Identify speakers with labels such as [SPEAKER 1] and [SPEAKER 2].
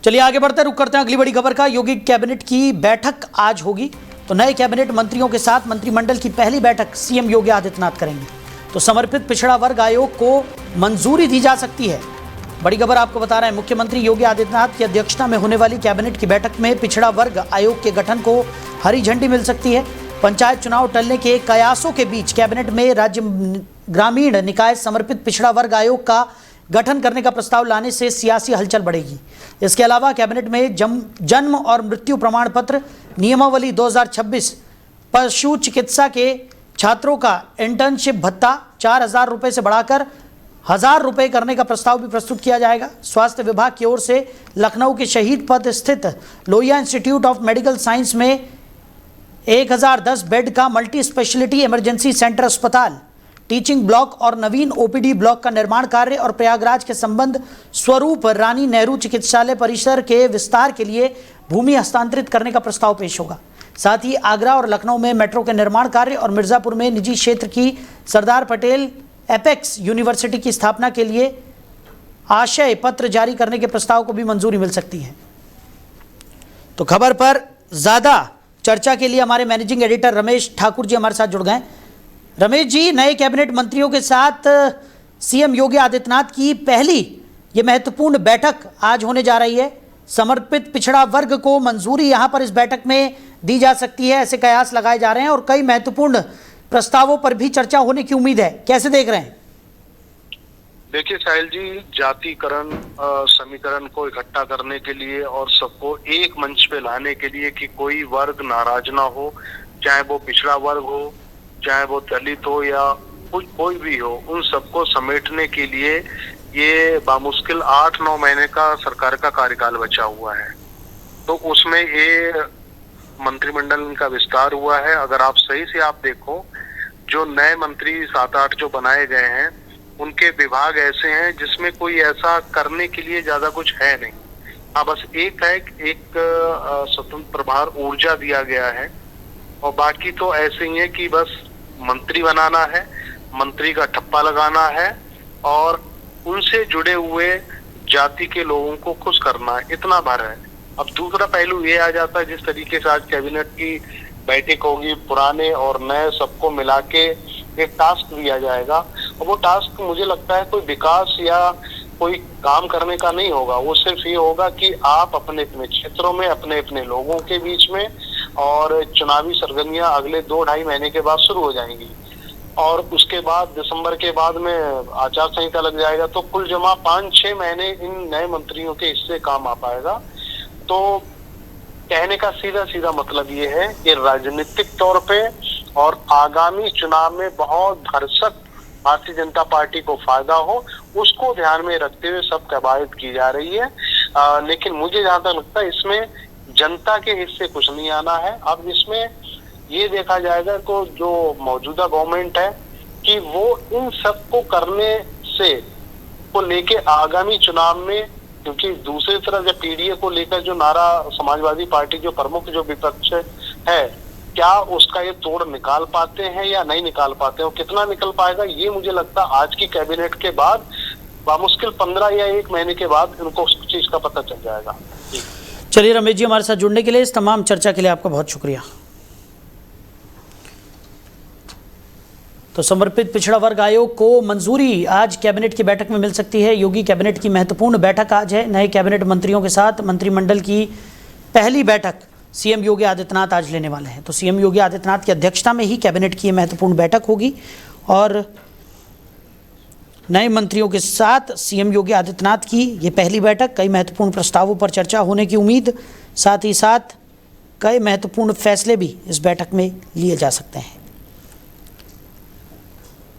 [SPEAKER 1] चलिए आगे बढ़ते रुक करते हैं अगली बड़ी खबर का। योगी कैबिनेट की बैठक आज होगी, तो नए कैबिनेट मंत्रियों के साथ मंत्रिमंडल की पहली बैठक सीएम योगी आदित्यनाथ करेंगे। तो समर्पित पिछड़ा वर्ग आयोग को मंजूरी दी जा सकती है। बड़ी खबर आपको बता रहे हैं, मुख्यमंत्री योगी आदित्यनाथ की अध्यक्षता में होने वाली कैबिनेट की बैठक में पिछड़ा वर्ग आयोग के गठन को हरी झंडी मिल सकती है। पंचायत चुनाव टलने के कयासों के बीच कैबिनेट में राज्य ग्रामीण निकाय समर्पित पिछड़ा वर्ग आयोग का गठन करने का प्रस्ताव लाने से सियासी हलचल बढ़ेगी। इसके अलावा कैबिनेट में जन्म और मृत्यु प्रमाण पत्र नियमावली 2026, पशु चिकित्सा के छात्रों का इंटर्नशिप भत्ता 4,000 रुपये से बढ़ाकर 1,000 रुपये करने का प्रस्ताव भी प्रस्तुत किया जाएगा। स्वास्थ्य विभाग की ओर से लखनऊ के शहीद पथ स्थित Lohia institute of medical science में 1010 बेड का मल्टी स्पेशलिटी इमरजेंसी सेंटर अस्पताल, टीचिंग ब्लॉक और नवीन ओपीडी ब्लॉक का निर्माण कार्य और प्रयागराज के संबंध स्वरूप रानी नेहरू चिकित्सालय परिसर के विस्तार के लिए भूमि हस्तांतरित करने का प्रस्ताव पेश होगा। साथ ही आगरा और लखनऊ में मेट्रो के निर्माण कार्य और मिर्जापुर में निजी क्षेत्र की सरदार पटेल एपेक्स यूनिवर्सिटी की स्थापना के लिए आशय पत्र जारी करने के प्रस्ताव को भी मंजूरी मिल सकती है। तो खबर पर ज्यादा चर्चा के लिए हमारे मैनेजिंग एडिटर रमेश ठाकुर जी हमारे साथ जुड़ गए। रमेश जी, नए कैबिनेट मंत्रियों के साथ सीएम योगी आदित्यनाथ की पहली ये महत्वपूर्ण बैठक आज होने जा रही है। समर्पित पिछड़ा वर्ग को मंजूरी यहां पर इस बैठक में दी जा सकती है, ऐसे कयास लगाए जा रहे हैं और कई महत्वपूर्ण प्रस्तावों पर भी चर्चा होने की उम्मीद है। कैसे देख रहे हैं?
[SPEAKER 2] देखिए साहिल जी, जातिकरण समीकरण को इकट्ठा करने के लिए और सबको एक मंच पे लाने के लिए कि कोई वर्ग नाराज ना हो, चाहे वो पिछड़ा वर्ग हो, चाहे वो दलित हो या कोई भी हो, उन सबको समेटने के लिए ये बामुश्किल 8-9 महीने का सरकार का कार्यकाल बचा हुआ है। तो उसमें ये मंत्रिमंडल का विस्तार हुआ है। अगर आप सही से आप देखो, जो नए मंत्री 7-8 जो बनाए गए हैं, उनके विभाग ऐसे हैं जिसमें कोई ऐसा करने के लिए ज्यादा कुछ है नहीं। हाँ, बस एक स्वतंत्र प्रभार ऊर्जा दिया गया है और बाकी तो ऐसे ही है कि बस मंत्री बनाना है, मंत्री का ठप्पा लगाना है और उनसे जुड़े हुए जाति के लोगों को खुश करना है, इतना भर है। अब दूसरा पहलू ये आ जाता है, जिस तरीके से आज कैबिनेट की बैठक होगी, पुराने और नए सबको मिला के एक टास्क दिया जाएगा और वो टास्क मुझे लगता है कोई विकास या कोई काम करने का नहीं होगा। वो सिर्फ ये होगा कि आप अपने अपने क्षेत्रों में अपने अपने लोगों के बीच में, और चुनावी सरगर्मियां अगले 2-2.5 महीने के बाद शुरू हो जाएंगी और उसके बाद दिसंबर के बाद में आचार संहिता लग जाएगा। तो कुल जमा 5-6 महीने इन नए मंत्रियों के इससे काम आ पाएगा। तो कहने का सीधा सीधा मतलब ये है कि राजनीतिक तौर पे और आगामी चुनाव में बहुत भरसक भारतीय जनता पार्टी को फायदा हो, उसको ध्यान में रखते हुए सब कवायद की जा रही है। लेकिन मुझे जहां तक लगता है इसमें जनता के हिस्से कुछ नहीं आना है। अब इसमें ये देखा जाएगा तो जो मौजूदा गवर्नमेंट है कि वो इन सब को करने से को लेके आगामी चुनाव में, क्योंकि दूसरी तरफ जब पीडीए को लेकर जो नारा समाजवादी पार्टी जो प्रमुख जो विपक्ष है, क्या उसका ये तोड़ निकाल पाते हैं या नहीं निकाल पाते हैं, और कितना निकल पाएगा, ये मुझे लगता है आज की कैबिनेट के बाद बामुश्किल 15 या 1 महीने के बाद इनको उस चीज का पता चल जाएगा।
[SPEAKER 1] चलिए रमेश जी, हमारे साथ जुड़ने के लिए, इस तमाम चर्चा के लिए आपका बहुत शुक्रिया। तो समर्पित पिछड़ा वर्ग आयोग को मंजूरी आज कैबिनेट की बैठक में मिल सकती है। योगी कैबिनेट की महत्वपूर्ण बैठक आज है। नए कैबिनेट मंत्रियों के साथ मंत्रिमंडल की पहली बैठक सीएम योगी आदित्यनाथ आज लेने वाले हैं। तो सीएम योगी आदित्यनाथ की अध्यक्षता में ही कैबिनेट की ये महत्वपूर्ण बैठक होगी और नए मंत्रियों के साथ सीएम योगी आदित्यनाथ की ये पहली बैठक, कई महत्वपूर्ण प्रस्तावों पर चर्चा होने की उम्मीद, साथ ही साथ कई महत्वपूर्ण फैसले भी इस बैठक में लिए जा सकते हैं।